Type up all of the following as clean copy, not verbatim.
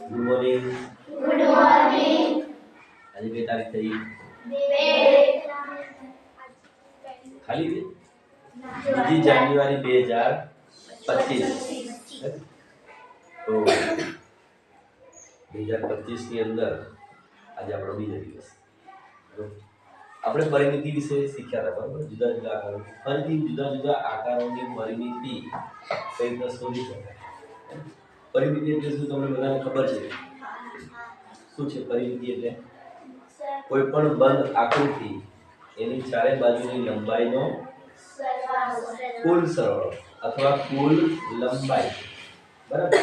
Good morning. Good morning. આજે કઈ તારીખ થઈ? ખાલી બે? 2 જાન્યુઆરી 2025. તો 2025 ની અંદર આજે આપણો બીજો દિવસ. આપણે પરિમિતિ વિશે શીખ્યા હતા, બરાબર? જુદા જુદા આકારો, ફરીથી જુદા જુદા આકારોની પરિમિતિ કઈ રીતે શોધી શકાય. પરિમિતિ એટલે શું તમને બધાને ખબર છે? શું છે પરિમિતિ એટલે? કોઈ પણ બંધ આકૃતિ એની ચારે બાજુની લંબાઈનો કુલ સરવાળો અથવા કુલ લંબાઈ, બરાબર?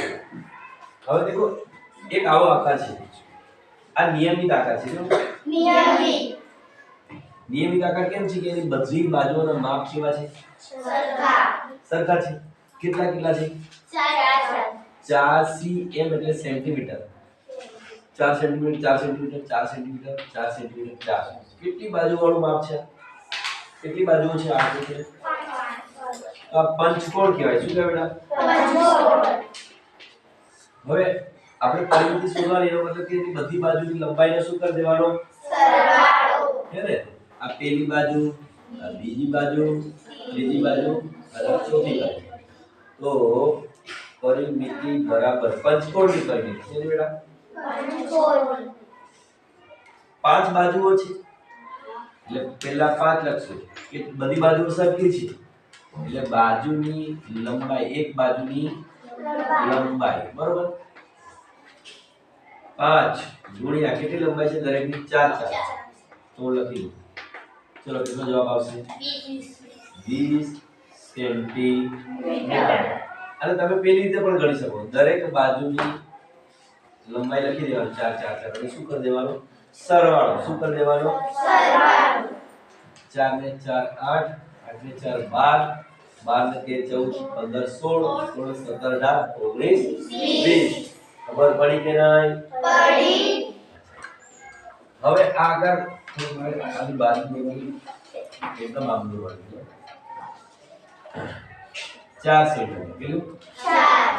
હવે દેખો, એક આવો આકાર છે, આ નિયમિત આકાર છે. નિયમિત આકાર કેમ છે કે એની બધી બાજુઓના માપ કેવા છે? સરખા છે. કેટલા કેટલા છે? 4 cm એટલે centimetre. 4 centimetre 4 centimetre 4 centimetre 4 centimetre 4. કેટલી બાજુ વાળું માપ છે? કેટલી બાજુઓ છે? 8 છે. આ પંચકોણ કહેવાય. શું કહેવાય બેટા? પંચકોણ. હવે આપણે પરિમિતિ શોધવાની, એનો મતલબ કે એની બધી બાજુની લંબાઈને શું કરી દેવાનો? સરવાળો. હે ને? આ પેલી બાજુ, આ બીજી બાજુ, ત્રીજી બાજુ અને ચોથી બાજુ. તો પરિમિતિ બરાબર પંચકોણની પરિમિતિ છે ને બેટા? પંચકોણ. 5 બાજુઓ છે એટલે પહેલા 5 લખશું કે બધી બાજુઓ સરખી છે એટલે બાજુની લંબાઈ, એક બાજુની લંબાઈ, બરોબર? 5 ગુણ્યા કેટલી લંબાઈ છે દરેકની? 4 4. તો લખી દો. ચલો, કેટલો જવાબ આવશે? 20 સેન્ટીમીટર. અને તમે પેલી રીતે પણ ગણી શકો. દરેક બાજુની લંબાઈ લખી દેવાની 4 4 4 અને શું કરી દેવાનું? સરવાળો. શું કરી દેવાનો? સરવાળો. 4 ને 4 8, 8 ને 4 12, 12 ને 13 14, 15 16, 16 17 18 19 20. ખબર પડી કે નહીં? પડી. હવે આગળ આની બાજુ લેવાની, એકદમ આમ લેવાની. 4 સેન્ટીમીટર. કેટલું? 4.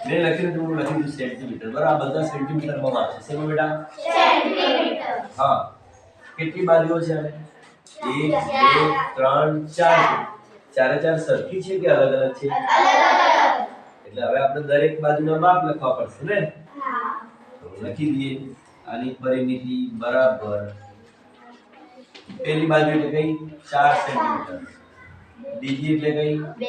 મેં લખ્યું તો હું લખી દઉં સેન્ટીમીટર, બરાબર? આ બધા સેન્ટીમીટરમાં માપશે. શેમાં બેટા? સેન્ટીમીટર. હા. કેટલી બાજુઓ છે આને? 1 2 3 4. ચારે ચાર સરખી છે કે અલગ અલગ છે? અલગ અલગ. એટલે હવે આપણે દરેક બાજુના માપ લખવા પડશે ને? હા. તો લખી દઈએ. આની પરિમિતિ બરાબર પહેલી બાજુ એટલે કઈ? 4 સેન્ટીમીટર. બીજી એટલે કઈ? 2.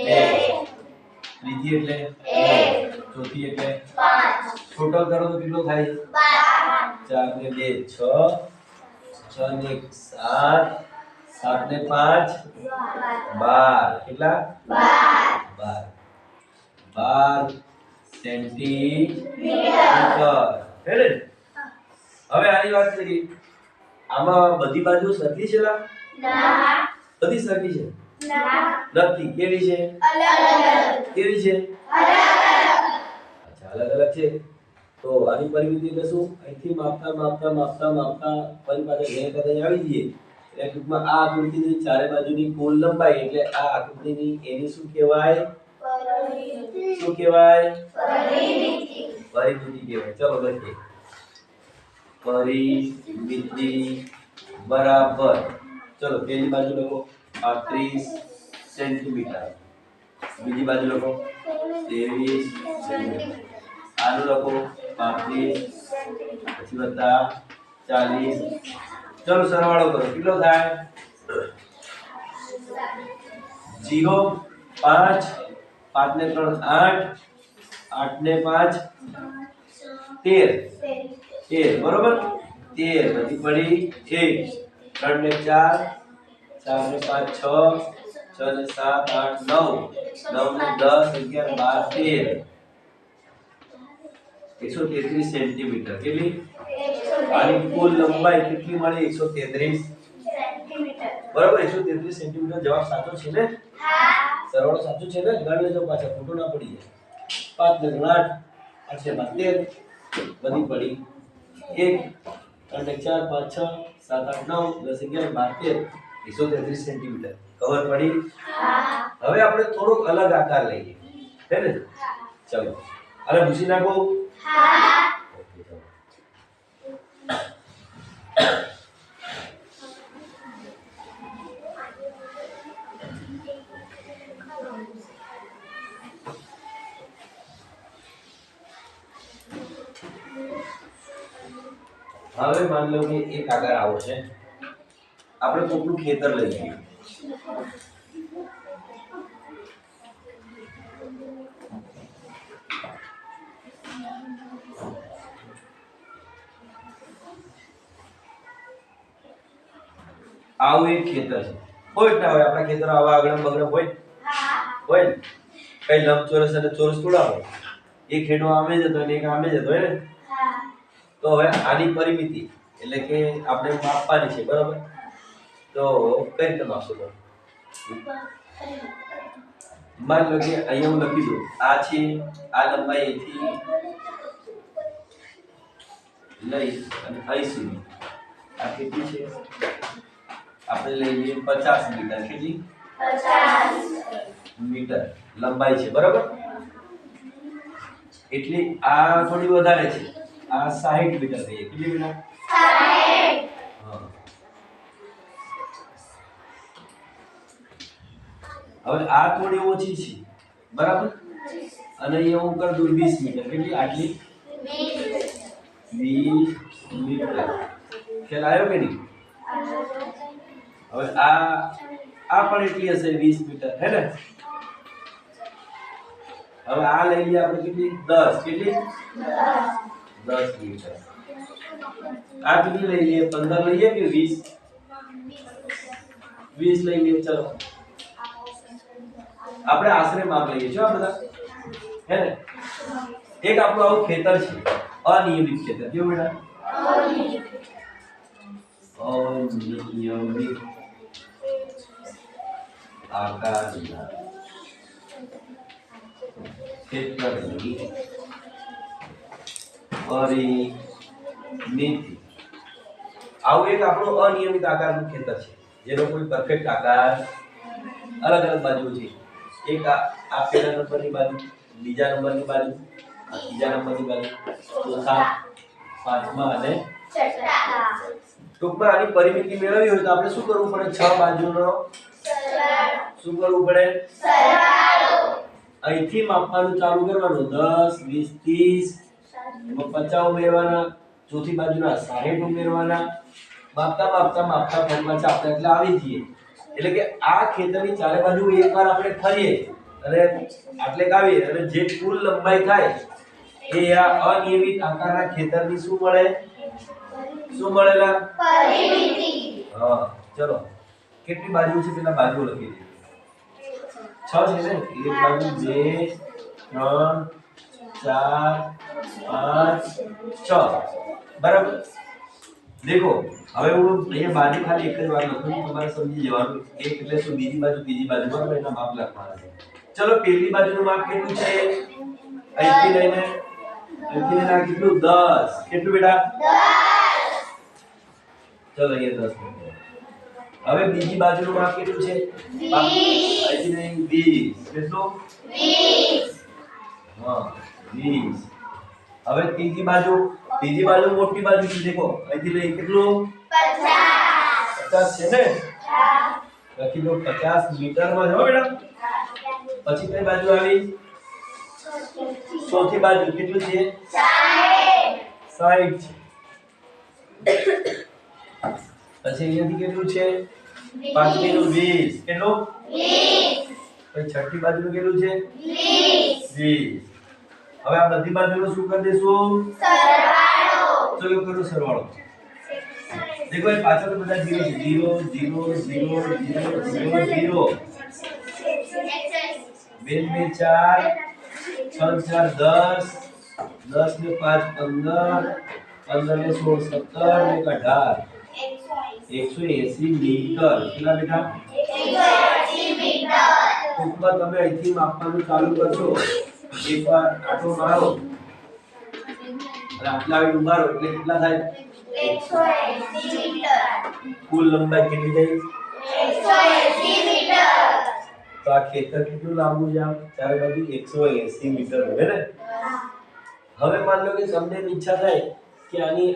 ત્રીજી એટલે 1. ચોથી એટલે 5. ટોટલ કરો તો કેટલો થાય? 12. 4 ને 2 6, 6 ને 1 7, 7 ને 5 12. કેટલા? 12. 12 સેન્ટીમીટર. હે ને? હવે આની વાત કરીએ. આમાં બધી બાજુ સરખી છે ના? બધી સરખી છે? નથી. કેવી છે? અલગ અલગ. કેવી છે? અલગ અલગ. અચ્છા, અલગ અલગ છે. તો આની પરિમિતિ એટલે શું? અહીંથી માપતા માપતા માપતા માપતા ફરી પાછા ઘેર કરતા આવી જઈએ એટલે ટૂંકમાં આ આકૃતિની ચારે બાજુની કુલ લંબાઈ એટલે આ આકૃતિની એની શું કહેવાય? પરિમિતિ. શું કહેવાય? પરિમિતિ. પરિમિતિ કહેવાય. ચલો લખીએ. પરિમિતિ બરાબર, ચલો પેલી બાજુ લખો 35 સેન્ટીમીટર. બીજી બાજુ લખો 23 સેન્ટીમીટર. આનું લખો 35 પછી વત્તા 40. ચલો સરવાળો કરો. કેટલો થાય? 0 5, 5 ને 3 8, 8 ને 5 13, બરોબર? 13 બધી પડી 1. 3 ને 4, 4 ને 5 6, 6 ને 7 8 9, 9 ને 10 11 12 13. 133 સેન્ટીમીટર. કેટલી? આની કુલ લંબાઈ કેટલી મળી? 133 સેન્ટીમીટર. બરાબર? 133 સેન્ટીમીટર. જવાબ સાચો છે ને? હા. સરવાળો સાચો છે ને? ગણ લેજો પાછા, ખોટું ના પડી જાય. 5 ને 8, 8 ને 13 બધી પડી 1. 3 ને 4 5 6 7 8 9 10 11 12 13. 133 સેન્ટીમીટર. ખબર પડી? હા. હવે આપણે થોડોક અલગ આકાર લઈએ, હે ને? ચલો, હવે ભૂસી નાખો. ઓકે ચાલો. હવે માની લો કે એક આકાર આવો છે, આપણે કોકનું ખેતર લઈ લઈએ. આવું એક ખેતર છે, હોય જ ના હોય આપણા ખેતર આવા આગળ બગડ હોય હોય ને, કઈ લંબચોરસ અને ચોરસ થોડા હોય, એક હેડો આમે જતો અને એક આમે જતો હોય ને. તો હવે આની પરિમિતિ એટલે કે આપણે માપવાની છે, બરાબર? તો કઈ રીતે માપશો? તો માની લો કે અહીંયા હું લખી દઉં, આ છે આ લંબાઈ અહીંથી લઈ અને અહીં સુધી આ કેટલી છે? આપણે લઈ લઈએ 50 મીટર. કેટલી? 50 મીટર લંબાઈ છે, બરાબર? એટલે આ થોડી વધારે છે, આ 60 મીટર થઈ. કેટલી મીટર? 60. હા. હવે આ થોડી ઓછી છે, બરાબર? અને અહીંયા હું કરી દઉં 20 મીટર. કેટલી? આટલી 20 મીટર. ખ્યાલ આવ્યો કે નહીં? હવે આ પણ એટલી હશે 20 મીટર, હે ને? હવે આ લઈ લઈએ આપણે કેટલી? 10. કેટલી? 10 મીટર. આ કેટલી લઈ લઈએ? 15 લઈએ કે 20? 20 લઈ લઈએ. ચલો આપણે આશરે માપ લઈએ છો આ બધા, હે ને? એક આપણું આવું ખેતર છે, અનિયમિત ખેતર. કેવું બેટા? અનિયમિત આકારના ખેતરની પરિમિતિ. આવું એક આપણું અનિયમિત આકારનું ખેતર છે, જેનો કોઈ પરફેક્ટ આકાર અલગ અલગ બાજુ છે. એક આ પહેલા નંબરની બાજુ, બીજા નંબરની બાજુ, ત્રીજા નંબરની બાજુ, ચોથા, પાંચમા અને છઠ્ઠા. ટૂંકમાં આની પરિમિતિ મેળવવી હોય તો આપણે શું કરવું પડે? 6 બાજુનો શું કરવું પડે? સરવાળો. અહીંથી માપવાનું ચાલુ કરવાનું. 10, 20, 30, એમાં 50 ઉમેરવાના, ચોથી બાજુના 60 ઉમેરવાના. માપતા માપતા માપતા ફળમાં ચાપતા એટલે આવી જઈએ. એટલે કે આ ખેતરની ચારે બાજુ એકવાર આપણે ફરીએ અને આટલે કાવીએ અને જે કુલ લંબાઈ થાય એ આ અનિયમિત આકારના ખેતરની શું મળે? શું મળેલા? પરિમિતિ. હા. ચલો કેટલી બાજુ છે પેલા બાજુ લખી દઈએ. 6 છે ને? એક બાજુ 2 3 4 5 6. બરાબર? देखो હવે હું અહીંયા બાજુ ખાલી એક જ વાર લખું, તમારે સમજી જવાનું. એક એટલે શું? બીજી બાજુ, ત્રીજી બાજુ, બરાબર? એના માપ લખવાના છે. ચલો પહેલી બાજુનું માપ કેટલું છે? અહીંથી લઈને આ કેટલું? 10. કેટલું બેટા? 10. ચલો અહીંયા 10 મૂકો. હવે બીજી બાજુનું માપ કેટલું છે? 20. અહીંથી લઈને 20. કેટલું? 20. હા 20. હવે ત્રીજી બાજુ મોટી બાજુ છે. દેખો અહીંથી લઈ કેટલું? 50. 50 છે ને? હા. લખી દો 50 મીટરમાં જો બેટા. પછી કઈ બાજુ આવી? ચોથી બાજુ કેટલું છે? 60. 60. પછી અહીંયાથી કેટલું છે? પાંચમીનું 20. કેટલું? 20. પછી છઠ્ઠી બાજુનું કેટલું છે? 20. હવે આ બધી બાજુનો શું કરી દેશું? સરવાળો. ચલો કરો સરવાળો. देखो ये पांचों के બધા 0 છે. 0 0 0 0 0 2 2 4 6 4 10 10 ને 5 15 15 ને 16 17 ને 18 180 મીટર. કેટલા બેટા? 180 મીટર. ટૂંકમાં તમે અહીંથી માપવાનું ચાલુ કરશો. એકવાર આટો મારો અને આટલા આવી ઉભારો એટલે કેટલા થાય? 180 મીટર. કુલ લંબાઈ કેટલી થઈ? 180 મીટર. તો આ ખેતર કેટલું લાંબુ છે? ચારે બાજુ 180 મીટર હોય ને? હવે માન લો કે તમને એવી ઈચ્છા થાય કે આની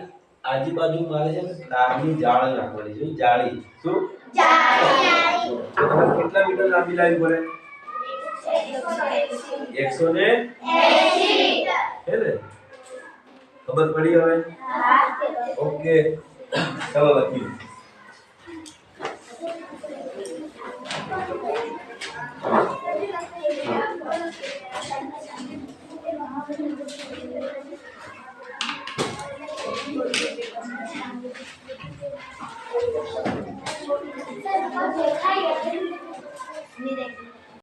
આજુબાજુ મારે છે ને તારની જાળી નાખવાની છે જાળી શું જાળી તો તમારે કેટલા મીટર લાંબી લાવવી પડે 180 હે ને ખબર પડી હવે હા ઓકે ચાલો લખી